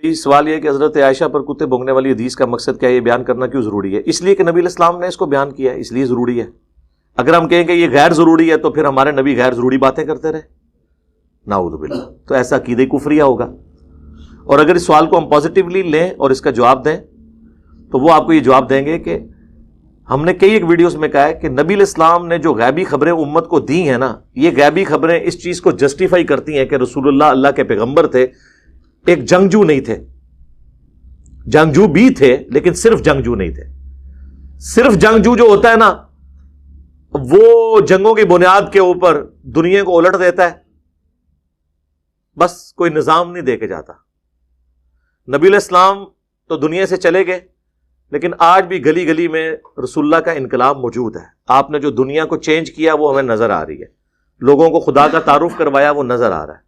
سوال یہ ہے کہ حضرت عائشہ پر کتے بھونکنے والی حدیث کا مقصد کیا ہے، یہ بیان کرنا کیوں ضروری ہے؟ اس لیے کہ نبی علیہ السلام نے اس کو بیان کیا ہے، اس لیے ضروری ہے۔ اگر ہم کہیں کہ یہ غیر ضروری ہے تو پھر ہمارے نبی غیر ضروری باتیں کرتے رہے، نعوذ باللہ، تو ایسا عقیدہ کفریہ ہوگا۔ اور اگر اس سوال کو ہم پازیٹیولی لیں اور اس کا جواب دیں تو وہ آپ کو یہ جواب دیں گے کہ ہم نے کئی ایک ویڈیوز میں کہا ہے کہ نبی علیہ السلام نے جو غیبی خبریں امت کو دی ہیں نا، یہ غیبی خبریں اس چیز کو جسٹیفائی کرتی ہیں کہ رسول اللہ اللہ کے پیغمبر تھے، ایک جنگجو نہیں تھے۔ جنگجو بھی تھے لیکن صرف جنگجو نہیں تھے۔ صرف جنگجو جو ہوتا ہے نا، وہ جنگوں کی بنیاد کے اوپر دنیا کو الٹ دیتا ہے، بس کوئی نظام نہیں دے کے جاتا۔ نبی علیہ السلام تو دنیا سے چلے گئے، لیکن آج بھی گلی گلی میں رسول اللہ کا انقلاب موجود ہے۔ آپ نے جو دنیا کو چینج کیا وہ ہمیں نظر آ رہی ہے، لوگوں کو خدا کا تعارف کروایا وہ نظر آ رہا ہے۔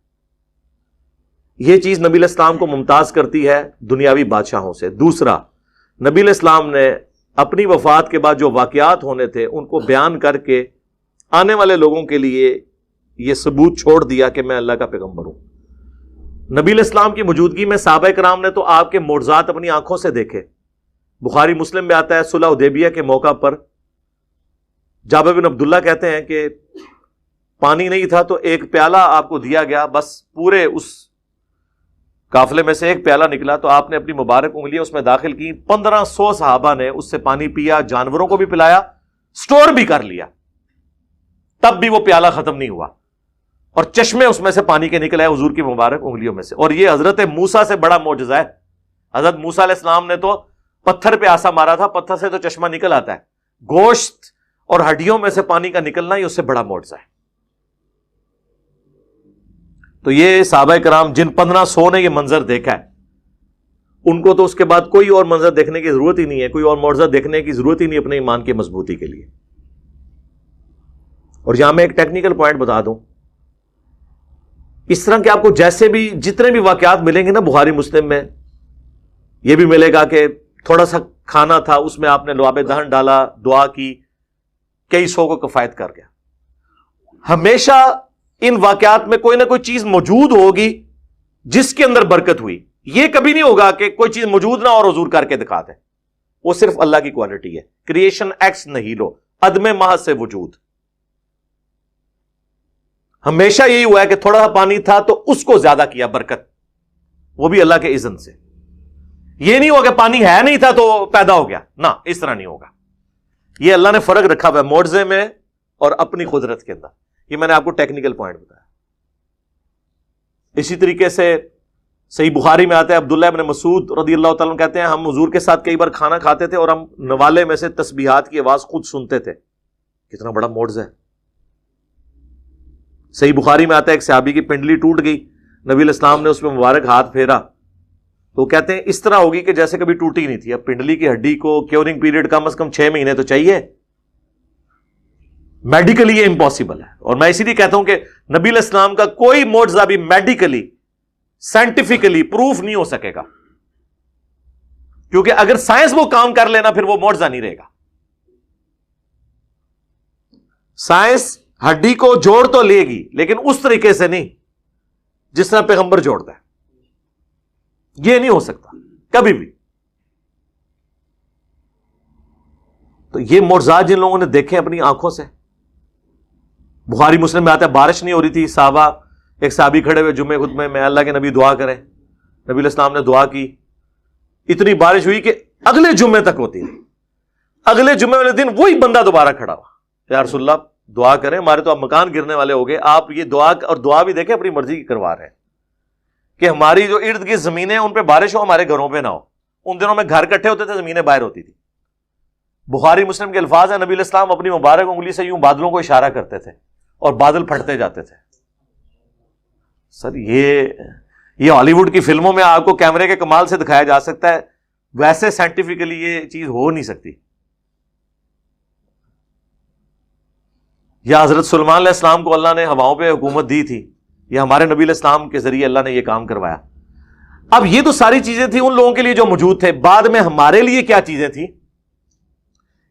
یہ چیز نبی علیہ السلام کو ممتاز کرتی ہے دنیاوی بادشاہوں سے۔ دوسرا، نبی علیہ السلام نے اپنی وفات کے بعد جو واقعات ہونے تھے ان کو بیان کر کے آنے والے لوگوں کے لیے یہ ثبوت چھوڑ دیا کہ میں اللہ کا پیغمبر ہوں۔ نبی علیہ السلام کی موجودگی میں صحابہ کرام نے تو آپ کے معجزات اپنی آنکھوں سے دیکھے۔ بخاری مسلم میں آتا ہے صلح حدیبیہ کے موقع پر جابر بن عبداللہ کہتے ہیں کہ پانی نہیں تھا تو ایک پیالہ آپ کو دیا گیا، بس پورے اس قافلے میں سے ایک پیالہ نکلا تو آپ نے اپنی مبارک انگلیاں اس میں داخل کی، 1500 صحابہ نے اس سے پانی پیا، جانوروں کو بھی پلایا، سٹور بھی کر لیا، تب بھی وہ پیالہ ختم نہیں ہوا، اور چشمے اس میں سے پانی کے نکل آئے حضور کی مبارک انگلیوں میں سے۔ اور یہ حضرت موسیٰ سے بڑا معجزہ ہے۔ حضرت موسیٰ علیہ السلام نے تو پتھر پہ آسا مارا تھا، پتھر سے تو چشمہ نکل آتا ہے، گوشت اور ہڈیوں میں سے پانی کا نکلنا ہی اس سے بڑا معجزہ ہے۔ تو یہ صحابہ کرام جن 1500 نے یہ منظر دیکھا ہے، ان کو تو اس کے بعد کوئی اور منظر دیکھنے کی ضرورت ہی نہیں ہے، کوئی اور معجزہ دیکھنے کی ضرورت ہی نہیں اپنے ایمان کی مضبوطی کے لیے۔ اور یہاں میں ایک ٹیکنیکل پوائنٹ بتا دوں، اس طرح کے آپ کو جیسے بھی جتنے بھی واقعات ملیں گے نا بخاری مسلم میں، یہ بھی ملے گا کہ تھوڑا سا کھانا تھا، اس میں آپ نے لعاب دہن ڈالا، دعا کی، کئی سو کو کفایت کر گیا۔ ہمیشہ ان واقعات میں کوئی نہ کوئی چیز موجود ہوگی جس کے اندر برکت ہوئی۔ یہ کبھی نہیں ہوگا کہ کوئی چیز موجود نہ اور حضور کر کے دکھا دیں، وہ صرف اللہ کی کوالٹی ہے۔ کریشن ایکس نہیلو، عدم محض سے وجود۔ ہمیشہ یہی ہوا ہے کہ تھوڑا سا پانی تھا تو اس کو زیادہ کیا برکت، وہ بھی اللہ کے اذن سے۔ یہ نہیں ہوگا کہ پانی ہے نہیں تھا تو پیدا ہو گیا، نہ، اس طرح نہیں ہوگا۔ یہ اللہ نے فرق رکھا ہوا ہے معجزے میں اور اپنی قدرت کے اندر۔ یہ میں نے آپ کو ٹیکنیکل پوائنٹ بتایا۔ اسی طریقے سے صحیح بخاری میں آتا ہے، عبداللہ ابن مسعود رضی اللہ تعالیٰ عنہ کہتے ہیں ہم حضور کے ساتھ کئی بار کھانا کھاتے تھے اور ہم نوالے میں سے تسبیحات کی آواز خود سنتے تھے۔ کتنا بڑا معجزہ ہے۔ صحیح بخاری میں آتا ہے ایک صحابی کی پنڈلی ٹوٹ گئی، نبی علیہ السلام نے اس میں مبارک ہاتھ پھیرا تو کہتے ہیں اس طرح ہوگی کہ جیسے کبھی ٹوٹی نہیں تھی۔ اب پنڈلی کی ہڈی کو کیورنگ پیریڈ کم از کم 6 مہینے تو چاہیے، میڈیکلی یہ امپاسبل ہے۔ اور میں اسی لیے کہتا ہوں کہ نبی علیہ السلام کا کوئی معجزہ بھی میڈیکلی سائنٹیفکلی پروف نہیں ہو سکے گا، کیونکہ اگر سائنس وہ کام کر لینا پھر وہ معجزہ نہیں رہے گا۔ سائنس ہڈی کو جوڑ تو لے گی لیکن اس طریقے سے نہیں جس طرح پیغمبر جوڑتا ہے، یہ نہیں ہو سکتا کبھی بھی۔ تو یہ معجزات جن لوگوں نے دیکھے اپنی آنکھوں سے، بخاری مسلم میں آتا ہے بارش نہیں ہو رہی تھی، صحابہ ایک صحابی کھڑے ہوئے جمعے خطبے میں، اللہ کے نبی دعا کریں، نبی علیہ السلام نے دعا کی، اتنی بارش ہوئی کہ اگلے جمعے تک ہوتی رہی۔ اگلے جمعے والے دن وہی بندہ دوبارہ کھڑا ہوا، یا رسول اللہ دعا کریں، ہمارے تو اب مکان گرنے والے ہو گئے، آپ یہ دعا، اور دعا بھی دیکھیں اپنی مرضی کی کروا رہے ہیں کہ ہماری جو ارد گرد زمینیں ان پہ بارش ہو، ہمارے گھروں پہ نہ ہو۔ ان دنوں میں گھر کٹھے ہوتے تھے، زمینیں باہر ہوتی تھی۔ بخاری مسلم کے الفاظ ہیں، نبی علیہ السلام اپنی مبارک انگلی سے یوں بادلوں کو اشارہ کرتے تھے اور بادل پھٹتے جاتے تھے۔ سر یہ ہالی ووڈ کی فلموں میں آپ کو کیمرے کے کمال سے دکھایا جا سکتا ہے، ویسے سائنٹیفکلی یہ چیز ہو نہیں سکتی۔ یا حضرت سلیمان علیہ السلام کو اللہ نے ہواؤں پہ حکومت دی تھی، یا ہمارے نبی علیہ السلام کے ذریعے اللہ نے یہ کام کروایا۔ اب یہ تو ساری چیزیں تھیں ان لوگوں کے لیے جو موجود تھے، بعد میں ہمارے لیے کیا چیزیں تھیں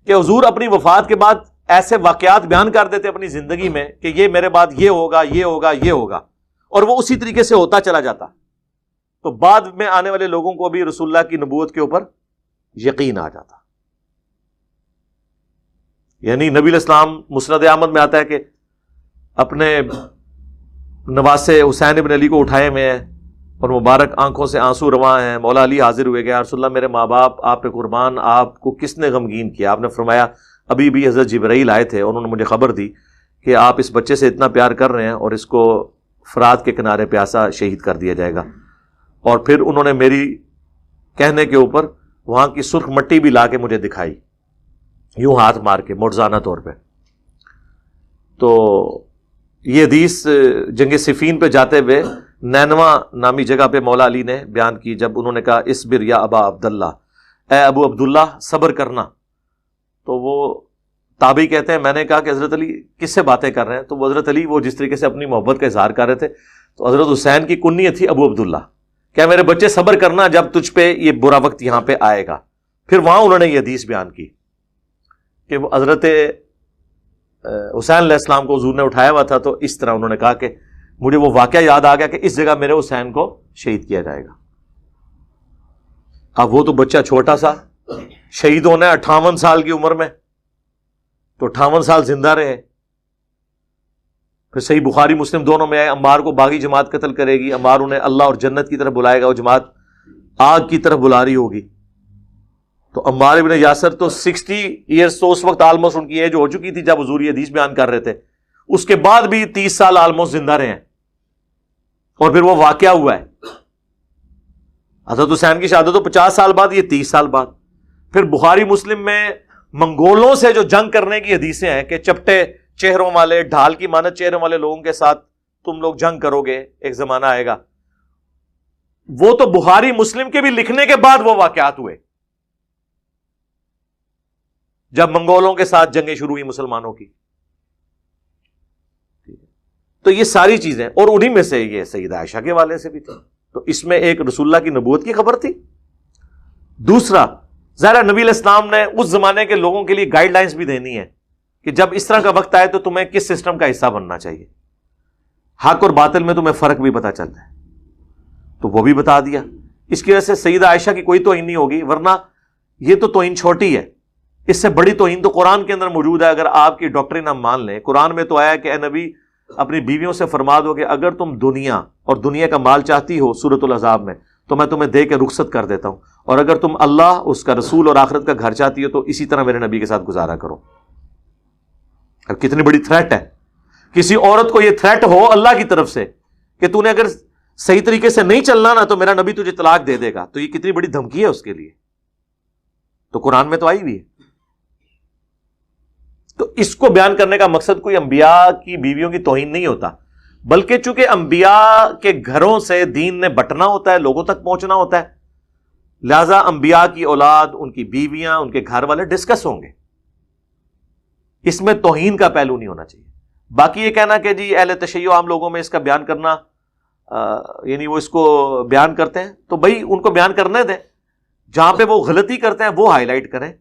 کہ حضور اپنی وفات کے بعد ایسے واقعات بیان کر دیتے اپنی زندگی میں کہ یہ میرے بعد یہ ہوگا، یہ ہوگا، یہ ہوگا، اور وہ اسی طریقے سے ہوتا چلا جاتا۔ تو بعد میں آنے والے لوگوں کو بھی رسول اللہ کی نبوت کے اوپر یقین آ جاتا. یعنی نبی علیہ السلام مسند احمد میں آتا ہے کہ اپنے نواسے حسین ابن علی کو اٹھائے ہوئے ہیں اور مبارک آنکھوں سے آنسو رواں ہیں. مولا علی حاضر ہوئے کہ یا رسول اللہ میرے ماں باپ آپ پہ قربان، آپ کو کس نے غمگین کیا؟ آپ نے فرمایا ابھی بھی حضرت جبرائیل آئے تھے، انہوں نے مجھے خبر دی کہ آپ اس بچے سے اتنا پیار کر رہے ہیں اور اس کو فرات کے کنارے پیاسا شہید کر دیا جائے گا. اور پھر انہوں نے میری کہنے کے اوپر وہاں کی سرخ مٹی بھی لا کے مجھے دکھائی، یوں ہاتھ مار کے معجزانہ طور پہ. تو یہ حدیث جنگ صفین پہ جاتے ہوئے نینوا نامی جگہ پہ مولا علی نے بیان کی، جب انہوں نے کہا اسبر یا ابا عبداللہ، اے ابو عبداللہ صبر کرنا. تو وہ تابعی کہتے ہیں میں نے کہا کہ حضرت علی کس سے باتیں کر رہے ہیں؟ تو وہ حضرت علی وہ جس طریقے سے اپنی محبت کا اظہار کر رہے تھے، تو حضرت حسین کی کنیت تھی ابو عبداللہ. کیا میرے بچے صبر کرنا، جب تجھ پہ یہ برا وقت یہاں پہ آئے گا. پھر وہاں انہوں نے یہ حدیث بیان کی کہ وہ حضرت حسین علیہ السلام کو حضور نے اٹھایا ہوا تھا، تو اس طرح انہوں نے کہا کہ مجھے وہ واقعہ یاد آ گیا کہ اس جگہ میرے حسین کو شہید کیا جائے گا. اب وہ تو بچہ چھوٹا سا شہید ہونا ہے 58 سال کی عمر میں، تو 58 سال زندہ رہے. پھر صحیح بخاری مسلم دونوں میں آئے عمار کو باغی جماعت قتل کرے گی، عمار انہیں اللہ اور جنت کی طرف بلائے گا، وہ جماعت آگ کی طرف بلا رہی ہوگی. تو عمار ابن یاسر تو 60 ایئرس، تو اس وقت آلموسٹ ان کی ایج ہو چکی تھی جب حضور یہ حدیث بیان کر رہے تھے. اس کے بعد بھی 30 سال آلموسٹ زندہ رہے ہیں. اور پھر وہ واقعہ ہوا ہے حضرت حسین کی شہادت تو 50 سال بعد، یہ 30 سال بعد. پھر بخاری مسلم میں منگولوں سے جو جنگ کرنے کی حدیثیں ہیں کہ چپٹے چہروں والے، ڈھال کی مانت چہروں والے لوگوں کے ساتھ تم لوگ جنگ کرو گے، ایک زمانہ آئے گا. وہ تو بخاری مسلم کے بھی لکھنے کے بعد وہ واقعات ہوئے جب منگولوں کے ساتھ جنگیں شروع ہوئی مسلمانوں کی. تو یہ ساری چیزیں، اور انہی میں سے یہ سیدہ عائشہ کے والے سے بھی تھی. تو اس میں ایک رسول اللہ کی نبوت کی خبر تھی. دوسرا، ظاہر نبی علیہ السلام نے اس زمانے کے لوگوں کے لیے گائیڈ لائنز بھی دینی ہے کہ جب اس طرح کا وقت آئے تو تمہیں کس سسٹم کا حصہ بننا چاہیے. حق اور باطل میں تمہیں فرق بھی پتہ چلتا ہے، تو وہ بھی بتا دیا. اس کی وجہ سے سیدہ عائشہ کی کوئی توہین نہیں ہوگی، ورنہ یہ تو توہین چھوٹی ہے، اس سے بڑی توہین تو قرآن کے اندر موجود ہے. اگر آپ کی ڈاکٹرین ہم مان لیں، قرآن میں تو آیا کہ اے نبی اپنی بیویوں سے فرما دو کہ اگر تم دنیا اور دنیا کا مال چاہتی ہو سورۃ الاحزاب میں تو میں تمہیں دے کے رخصت کر دیتا ہوں، اور اگر تم اللہ، اس کا رسول اور آخرت کا گھر چاہتی ہو تو اسی طرح میرے نبی کے ساتھ گزارا کرو. اب کتنی بڑی تھریٹ ہے کسی عورت کو، یہ تھریٹ ہو اللہ کی طرف سے کہ تو نے اگر صحیح طریقے سے نہیں چلنا نا تو میرا نبی تجھے طلاق دے دے گا. تو یہ کتنی بڑی دھمکی ہے اس کے لیے، تو قرآن میں تو آئی بھی ہے. تو اس کو بیان کرنے کا مقصد کوئی انبیاء کی بیویوں کی توہین نہیں ہوتا، بلکہ چونکہ انبیاء کے گھروں سے دین نے بٹنا ہوتا ہے، لوگوں تک پہنچنا ہوتا ہے، لہذا انبیاء کی اولاد، ان کی بیویاں، ان کے گھر والے ڈسکس ہوں گے. اس میں توہین کا پہلو نہیں ہونا چاہیے. باقی یہ کہنا کہ جی اہل تشیع عام لوگوں میں اس کا بیان کرنا یعنی وہ اس کو بیان کرتے ہیں، تو بھائی ان کو بیان کرنے دیں، جہاں پہ وہ غلطی کرتے ہیں وہ ہائی لائٹ کریں.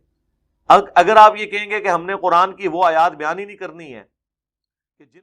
اگر آپ یہ کہیں گے کہ ہم نے قرآن کی وہ آیات بیان ہی نہیں کرنی ہے کہ جن